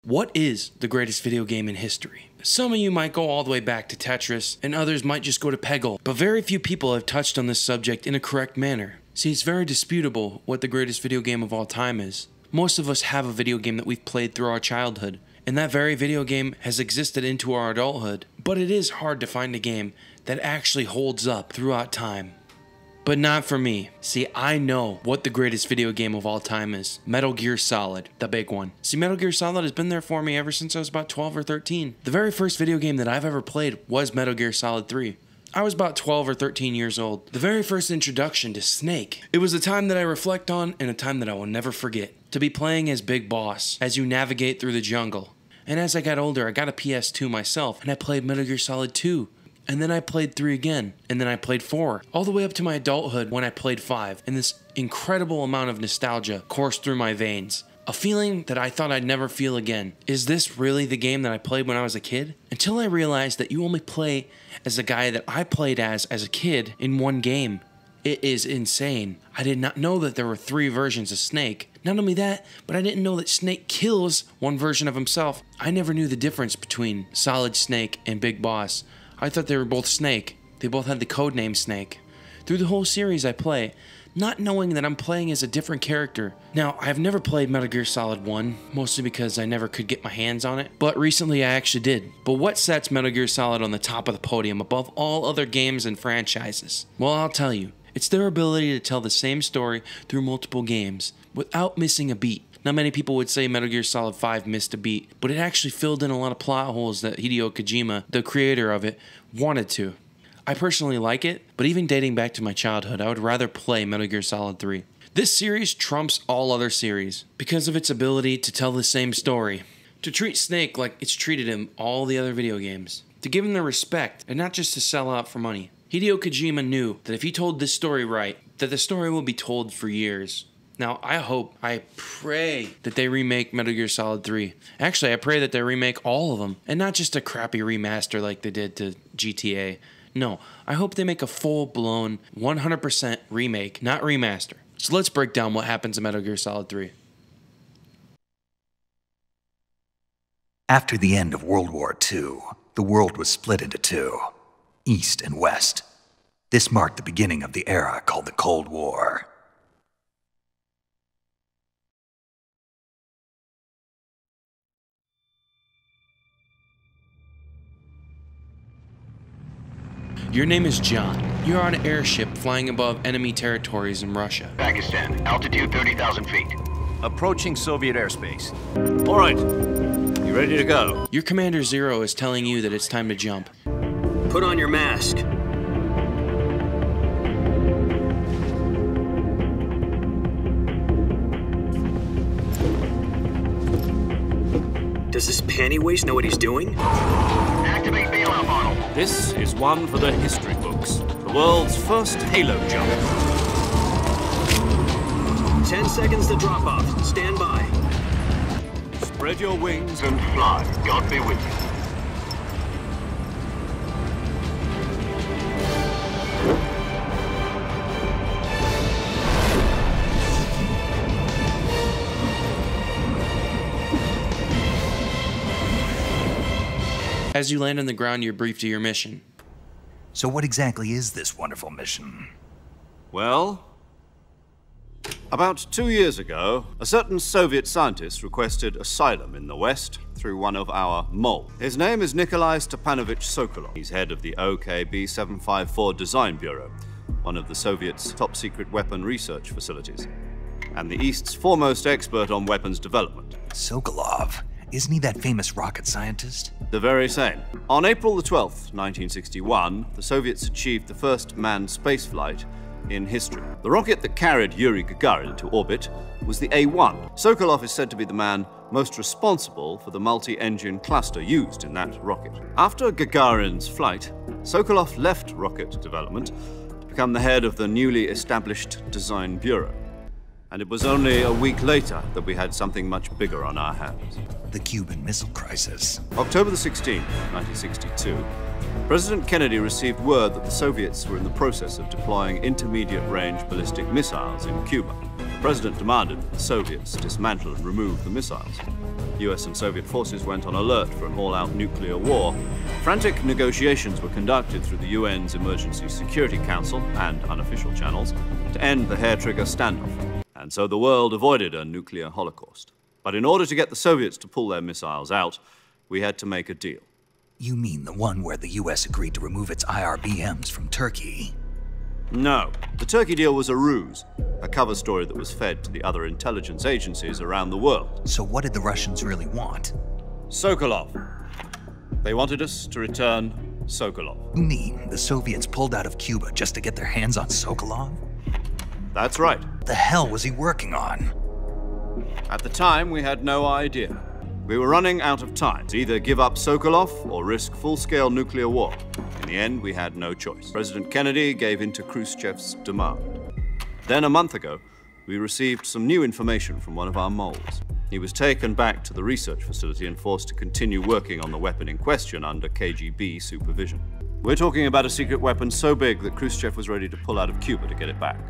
What is the greatest video game in history? Some of you might go all the way back to Tetris, and others might just go to Peggle, but very few people have touched on this subject in a correct manner. See, it's very disputable what the greatest video game of all time is. Most of us have a video game that we've played through our childhood, and that very video game has existed into our adulthood. But it is hard to find a game that actually holds up throughout time. But not for me. See, I know what the greatest video game of all time is. Metal Gear Solid, the big one. See, Metal Gear Solid has been there for me ever since I was about 12 or 13. The very first video game that I've ever played was Metal Gear Solid 3. I was about 12 or 13 years old. The very first introduction to Snake. It was a time that I reflect on and a time that I will never forget. To be playing as Big Boss as you navigate through the jungle. And as I got older, I got a PS2 myself and I played Metal Gear Solid 2. And then I played 3 again, and then I played 4, all the way up to my adulthood when I played 5, and this incredible amount of nostalgia coursed through my veins. A feeling that I thought I'd never feel again. Is this really the game that I played when I was a kid? Until I realized that you only play as the guy that I played as a kid in one game. It is insane. I did not know that there were 3 versions of Snake. Not only that, but I didn't know that Snake kills one version of himself. I never knew the difference between Solid Snake and Big Boss. I thought they were both Snake. They both had the codename Snake. Through the whole series I play, not knowing that I'm playing as a different character. Now, I've never played Metal Gear Solid 1, mostly because I never could get my hands on it, but recently I actually did. But what sets Metal Gear Solid on the top of the podium above all other games and franchises? Well, I'll tell you. It's their ability to tell the same story through multiple games, without missing a beat. Not many people would say Metal Gear Solid 5 missed a beat, but it actually filled in a lot of plot holes that Hideo Kojima, the creator of it, wanted to. I personally like it, but even dating back to my childhood, I would rather play Metal Gear Solid 3. This series trumps all other series, because of its ability to tell the same story. To treat Snake like it's treated in all the other video games. To give him the respect, and not just to sell out for money. Hideo Kojima knew that if he told this story right, that the story will be told for years. Now, I pray that they remake Metal Gear Solid 3. Actually, I pray that they remake all of them, and not just a crappy remaster like they did to GTA. No, I hope they make a full-blown, 100% remake, not remaster. So let's break down what happens in Metal Gear Solid 3. After the end of World War II, the world was split into two, East and West. This marked the beginning of the era called the Cold War. Your name is John. You're on an airship flying above enemy territories in Russia. Pakistan, altitude 30,000 feet. Approaching Soviet airspace. All right, you ready to go? Your Commander Zero is telling you that it's time to jump. Put on your mask. Does this panty waste know what he's doing? Activate bailout model. This is one for the history books. The world's first Halo jump. 10 seconds to drop off. Stand by. Spread your wings And fly. God be with you. As you land on the ground, you're briefed to your mission. So what exactly is this wonderful mission? Well, about 2 years ago, a certain Soviet scientist requested asylum in the West through one of our moles. His name is Nikolai Stepanovich Sokolov. He's head of the OKB-754 Design Bureau, one of the Soviets' top-secret weapon research facilities, and the East's foremost expert on weapons development. Sokolov. Isn't he that famous rocket scientist? The very same. On April the 12th, 1961, the Soviets achieved the first manned spaceflight in history. The rocket that carried Yuri Gagarin into orbit was the A-1. Sokolov is said to be the man most responsible for the multi-engine cluster used in that rocket. After Gagarin's flight, Sokolov left rocket development to become the head of the newly established Design Bureau. And it was only a week later that we had something much bigger on our hands. The Cuban Missile Crisis. October the 16th, 1962, President Kennedy received word that the Soviets were in the process of deploying intermediate-range ballistic missiles in Cuba. The president demanded that the Soviets dismantle and remove the missiles. US and Soviet forces went on alert for an all-out nuclear war, frantic negotiations were conducted through the UN's Emergency Security Council and unofficial channels to end the hair-trigger standoff. And so the world avoided a nuclear holocaust. But in order to get the Soviets to pull their missiles out, we had to make a deal. You mean the one where the US agreed to remove its IRBMs from Turkey? No, the Turkey deal was a ruse, a cover story that was fed to the other intelligence agencies around the world. So what did the Russians really want? Sokolov. They wanted us to return Sokolov. You mean the Soviets pulled out of Cuba just to get their hands on Sokolov? That's right. The hell was he working on? At the time, we had no idea. We were running out of time to either give up Sokolov or risk full-scale nuclear war. In the end, we had no choice. President Kennedy gave in to Khrushchev's demand. Then, a month ago, we received some new information from one of our moles. He was taken back to the research facility and forced to continue working on the weapon in question under KGB supervision. We're talking about a secret weapon so big that Khrushchev was ready to pull out of Cuba to get it back.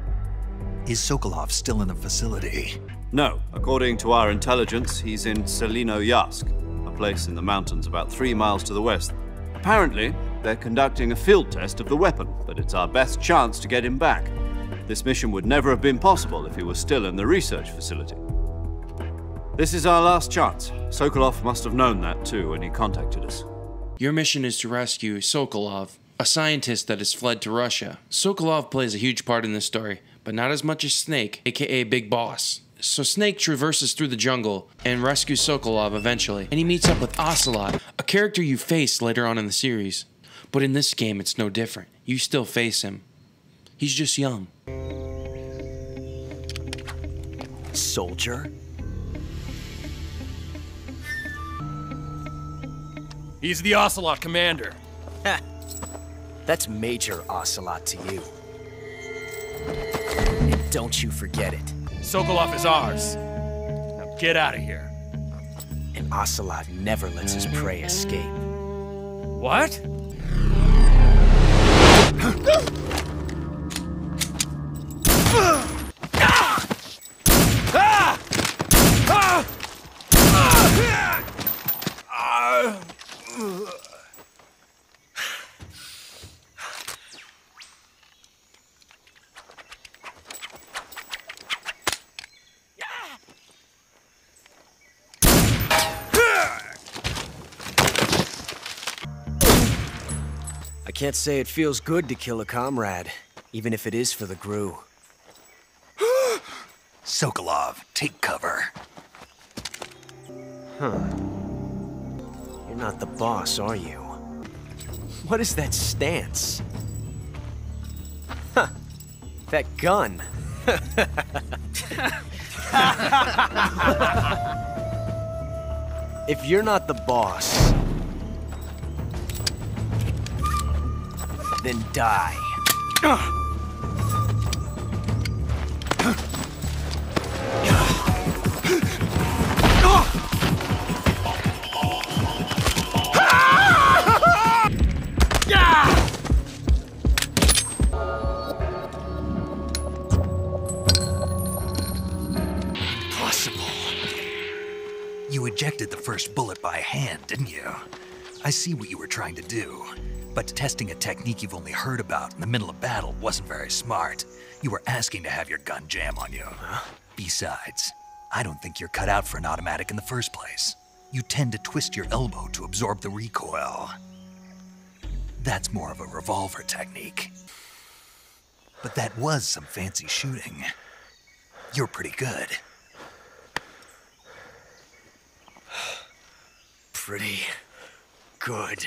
Is Sokolov still in the facility? No. According to our intelligence, he's in Selinoyarsk, a place in the mountains about 3 miles to the west. Apparently, they're conducting a field test of the weapon, but it's our best chance to get him back. This mission would never have been possible if he was still in the research facility. This is our last chance. Sokolov must have known that too when he contacted us. Your mission is to rescue Sokolov, a scientist that has fled to Russia. Sokolov plays a huge part in this story, but not as much as Snake, aka Big Boss. So Snake traverses through the jungle and rescues Sokolov eventually, and he meets up with Ocelot, a character you face later on in the series. But in this game, it's no different. You still face him. He's just young. Soldier? He's the Ocelot commander. Ha! That's Major Ocelot to you. And don't you forget it. Sokolov is ours. Now get out of here. And Ocelot never lets his prey escape. What? I can't say it feels good to kill a comrade, even if it is for the GRU. Sokolov, take cover. Huh. You're not the boss, are you? What is that stance? Huh. That gun. If you're not the boss, then die. You ejected the first bullet by hand, didn't you? I see what you were trying to do. But testing a technique you've only heard about in the middle of battle wasn't very smart. You were asking to have your gun jam on you. Huh? Besides, I don't think you're cut out for an automatic in the first place. You tend to twist your elbow to absorb the recoil. That's more of a revolver technique. But that was some fancy shooting. You're pretty good. Pretty good.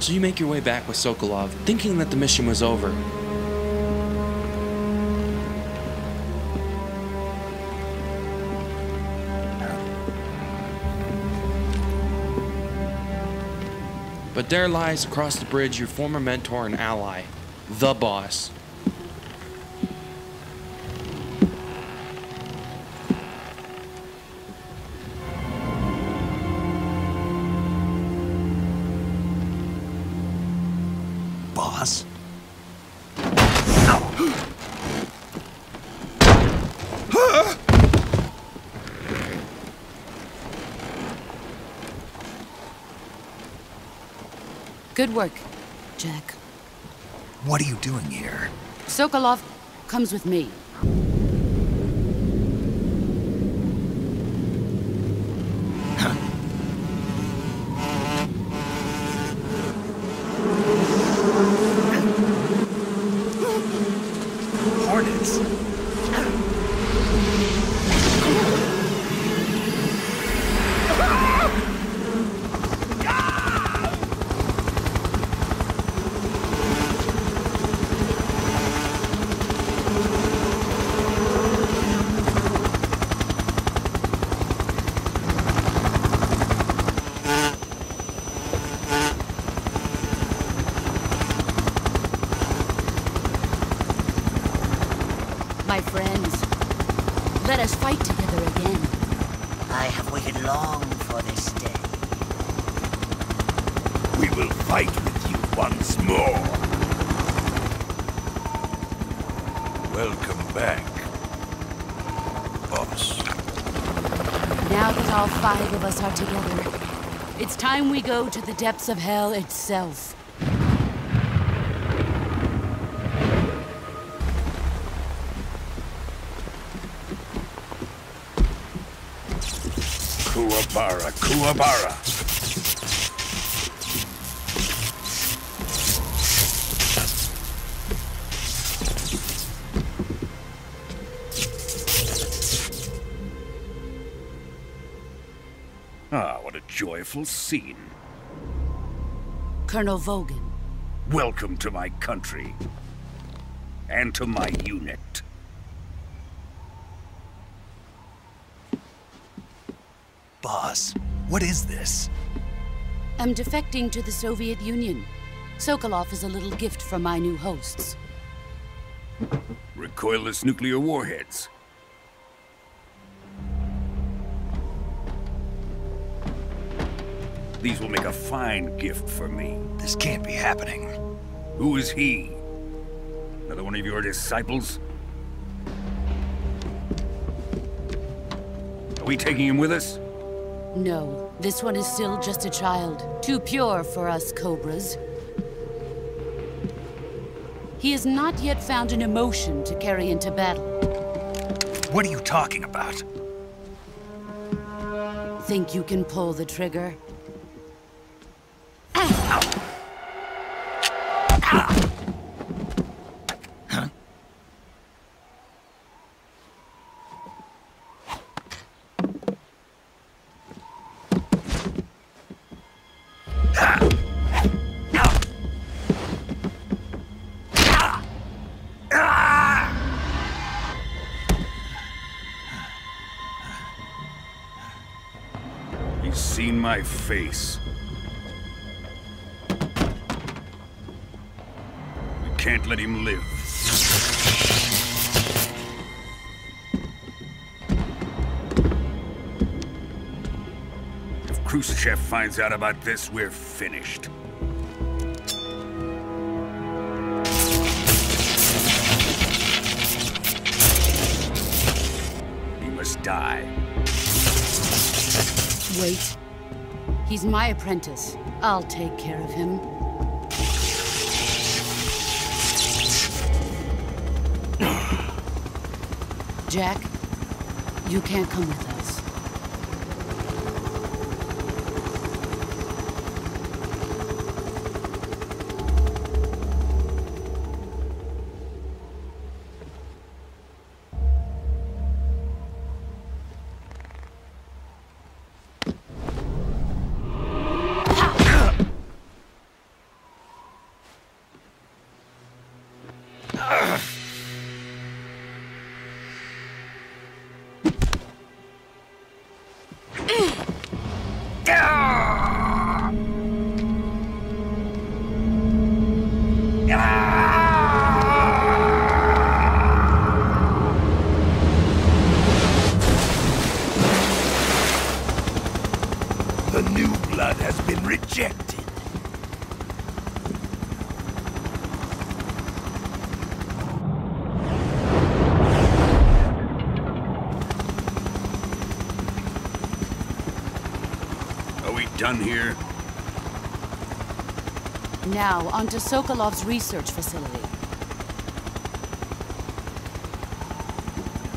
So you make your way back with Sokolov, thinking that the mission was over. But there lies across the bridge your former mentor and ally, the boss. Boss? Good work, Jack. What are you doing here? Sokolov comes with me. Hornets. My friends, let us fight together again. I have waited long for this day. We will fight with you once more. Welcome back, boss. Now that all 5 of us are together, it's time we go to the depths of hell itself. Kuwabara, Kuwabara. Ah, what a joyful scene. Colonel Vogan. Welcome to my country. And to my unit. Boss, what is this? I'm defecting to the Soviet Union. Sokolov is a little gift from my new hosts. Recoilless nuclear warheads. These will make a fine gift for me. This can't be happening. Who is he? Another one of your disciples? Are we taking him with us? No, this one is still just a child. Too pure for us Cobras. He has not yet found an emotion to carry into battle. What are you talking about? Think you can pull the trigger? He's seen my face. We can't let him live. If Khrushchev finds out about this, we're finished. He must die. Wait. He's my apprentice. I'll take care of him. Jack, you can't come with us. The new blood has been rejected. Are we done here? Now, onto Sokolov's research facility.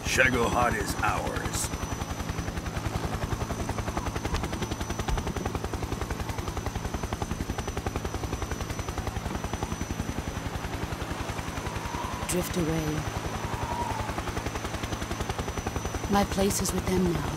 Shagohod is ours. Drift away. My place is with them now.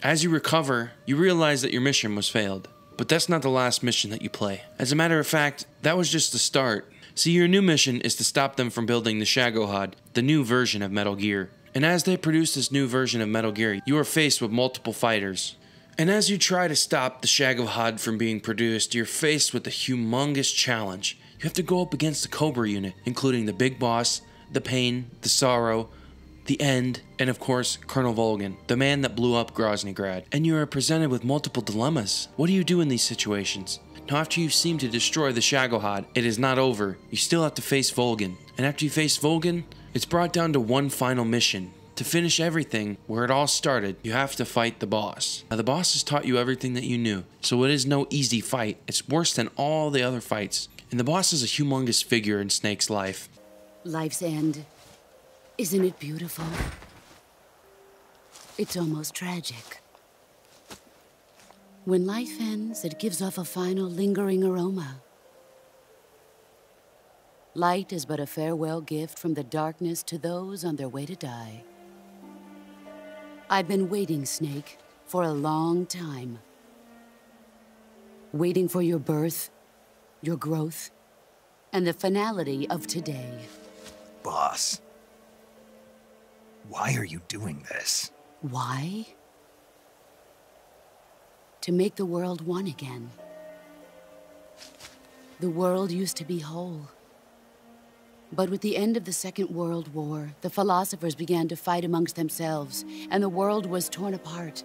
As you recover, you realize that your mission was failed. But that's not the last mission that you play. As a matter of fact, that was just the start. See, your new mission is to stop them from building the Shagohod, the new version of Metal Gear. And as they produce this new version of Metal Gear, you are faced with multiple fighters. And as you try to stop the Shagohod from being produced, you're faced with a humongous challenge. You have to go up against the Cobra unit, including the Big Boss, the Pain, the Sorrow, the End, and of course, Colonel Volgin, the man that blew up Groznygrad. And you are presented with multiple dilemmas. What do you do in these situations? Now, after you seem to destroy the Shagohod, it is not over. You still have to face Volgin. And after you face Volgin, it's brought down to one final mission. To finish everything, where it all started, you have to fight the boss. Now, the boss has taught you everything that you knew, so it is no easy fight. It's worse than all the other fights. And the boss is a humongous figure in Snake's life. Life's end. Isn't it beautiful? It's almost tragic. When life ends, it gives off a final lingering aroma. Light is but a farewell gift from the darkness to those on their way to die. I've been waiting, Snake, for a long time. Waiting for your birth, your growth, and the finality of today. Boss, why are you doing this? Why? To make the world one again. The world used to be whole. But with the end of the Second World War, the philosophers began to fight amongst themselves, and the world was torn apart.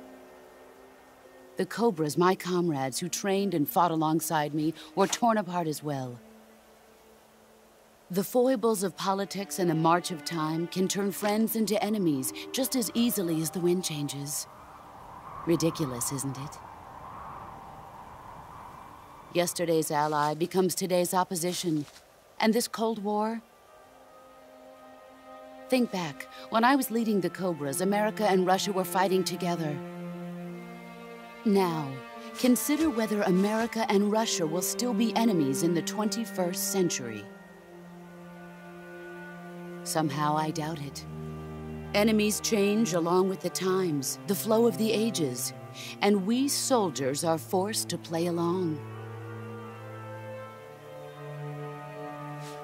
The Cobras, my comrades who trained and fought alongside me, were torn apart as well. The foibles of politics and the march of time can turn friends into enemies just as easily as the wind changes. Ridiculous, isn't it? Yesterday's ally becomes today's opposition. And this Cold War? Think back. When I was leading the Cobras, America and Russia were fighting together. Now, consider whether America and Russia will still be enemies in the 21st century. Somehow I doubt it. Enemies change along with the times, the flow of the ages, and we soldiers are forced to play along.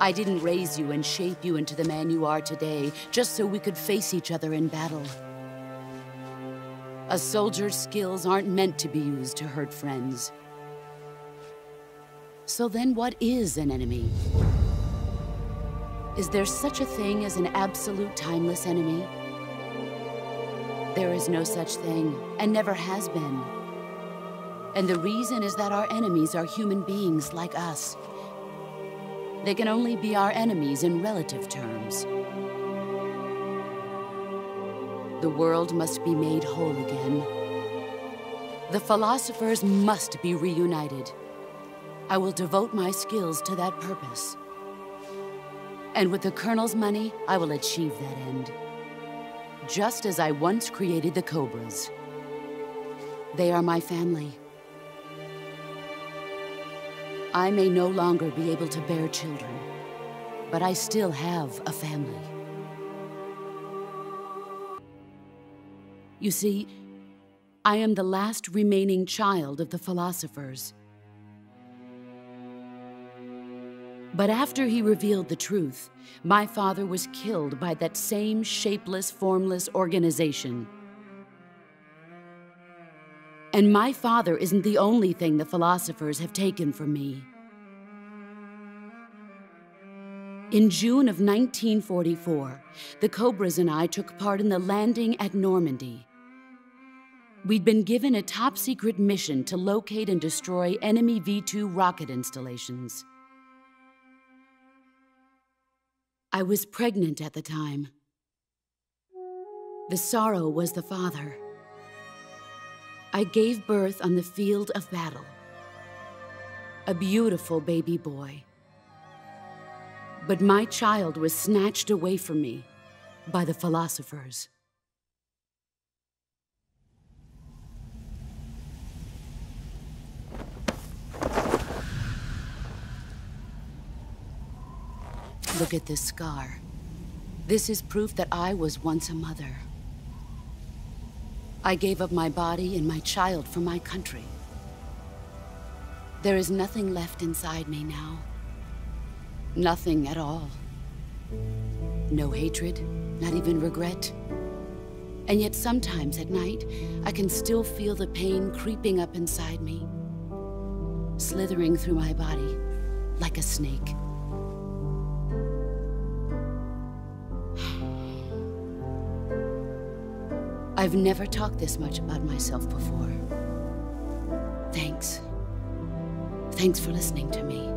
I didn't raise you and shape you into the man you are today just so we could face each other in battle. A soldier's skills aren't meant to be used to hurt friends. So then what is an enemy? Is there such a thing as an absolute timeless enemy? There is no such thing, and never has been. And the reason is that our enemies are human beings like us. They can only be our enemies in relative terms. The world must be made whole again. The philosophers must be reunited. I will devote my skills to that purpose. And with the Colonel's money, I will achieve that end. Just as I once created the Cobras. They are my family. I may no longer be able to bear children, but I still have a family. You see, I am the last remaining child of the philosophers. But after he revealed the truth, my father was killed by that same shapeless, formless organization. And my father isn't the only thing the philosophers have taken from me. In June of 1944, the Cobras and I took part in the landing at Normandy. We'd been given a top-secret mission to locate and destroy enemy V-2 rocket installations. I was pregnant at the time. The Sorrow was the father. I gave birth on the field of battle. a beautiful baby boy. But my child was snatched away from me by the philosophers. Look at this scar. This is proof that I was once a mother. I gave up my body and my child for my country. There is nothing left inside me now. Nothing at all. No hatred, not even regret. And yet sometimes at night, I can still feel the pain creeping up inside me, slithering through my body like a snake. I've never talked this much about myself before. Thanks. Thanks for listening to me.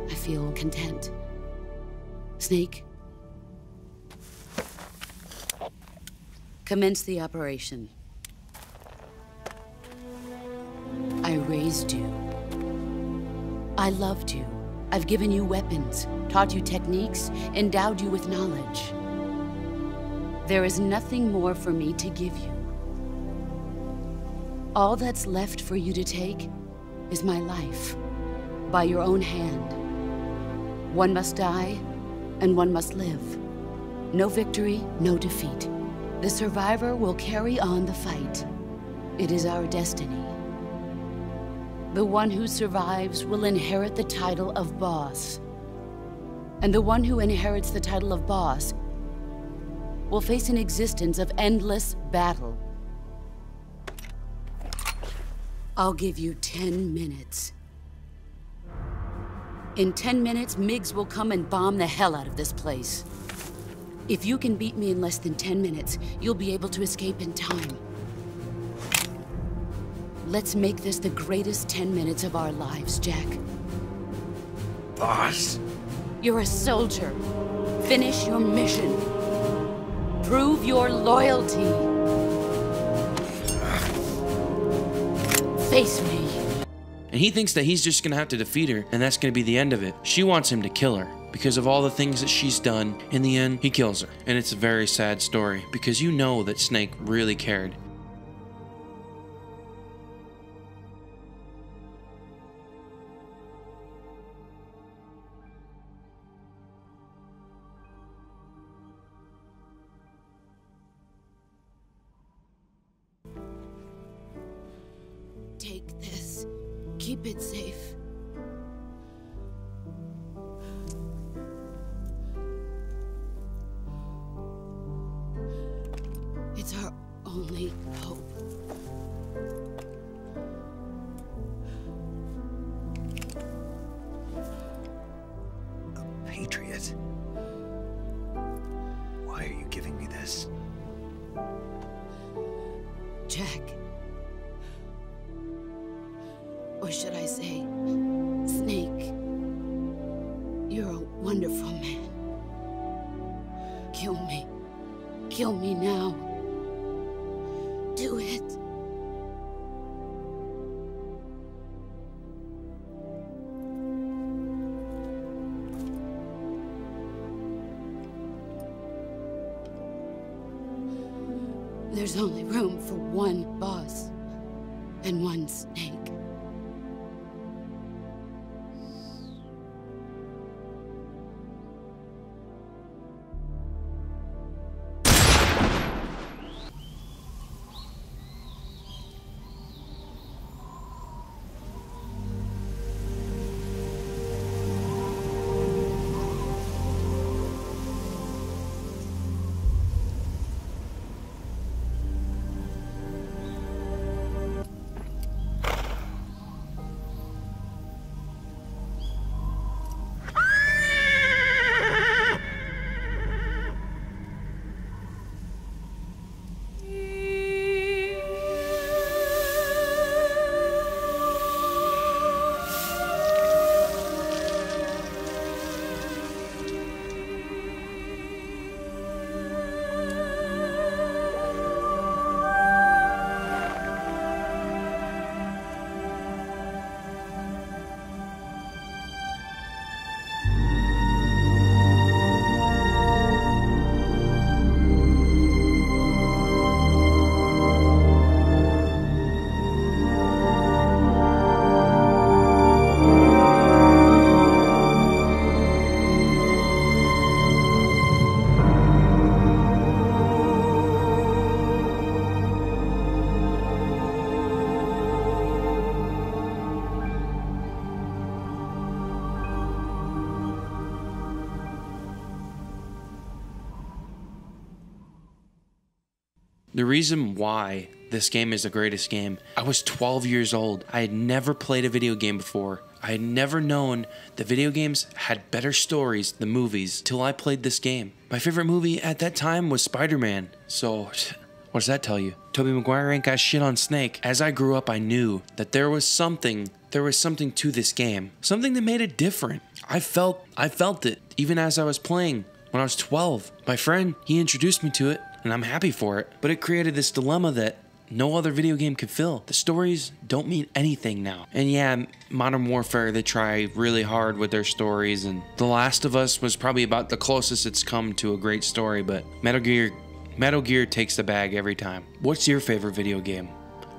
I feel content. Snake, commence the operation. I raised you. I loved you. I've given you weapons, taught you techniques, endowed you with knowledge. There is nothing more for me to give you. All that's left for you to take is my life, by your own hand. One must die, and one must live. No victory, no defeat. The survivor will carry on the fight. It is our destiny. The one who survives will inherit the title of boss. And the one who inherits the title of boss will face an existence of endless battle. I'll give you 10 minutes. In 10 minutes, MiGs will come and bomb the hell out of this place. If you can beat me in less than 10 minutes, you'll be able to escape in time. Let's make this the greatest 10 minutes of our lives, Jack. Boss? You're a soldier. Finish your mission. Prove your loyalty. Face me. And he thinks that he's just gonna have to defeat her, and that's gonna be the end of it. She wants him to kill her. Because of all the things that she's done, in the end, he kills her. And it's a very sad story, because you know that Snake really cared. Take this. Keep it safe. It's our only hope. A patriot? Why are you giving me this? Jack. Or should I say, Snake? You're a wonderful man. Kill me. Kill me now. Do it. There's only room for one boss and one Snake. The reason why this game is the greatest game, I was 12 years old. I had never played a video game before. I had never known that video games had better stories than movies till I played this game. My favorite movie at that time was Spider-Man. So, what does that tell you? Tobey Maguire ain't got shit on Snake. As I grew up, I knew that there was something to this game. Something that made it different. I felt it, even as I was playing when I was 12. My friend, he introduced me to it, and I'm happy for it. But it created this dilemma that no other video game could fill. The stories don't mean anything now. And yeah, Modern Warfare, they try really hard with their stories, and The Last of Us was probably about the closest it's come to a great story, but Metal Gear takes the bag every time. What's your favorite video game?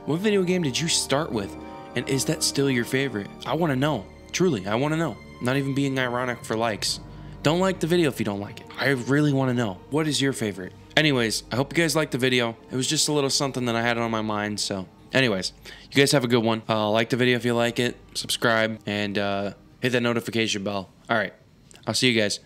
What video game did you start with? And is that still your favorite? I want to know. Truly, I want to know. Not even being ironic for likes. Don't like the video if you don't like it. I really want to know. What is your favorite? Anyways, I hope you guys liked the video. It was just a little something that I had on my mind, so. Anyways, you guys have a good one. Like the video if you like it. Subscribe, and hit that notification bell. Alright, I'll see you guys.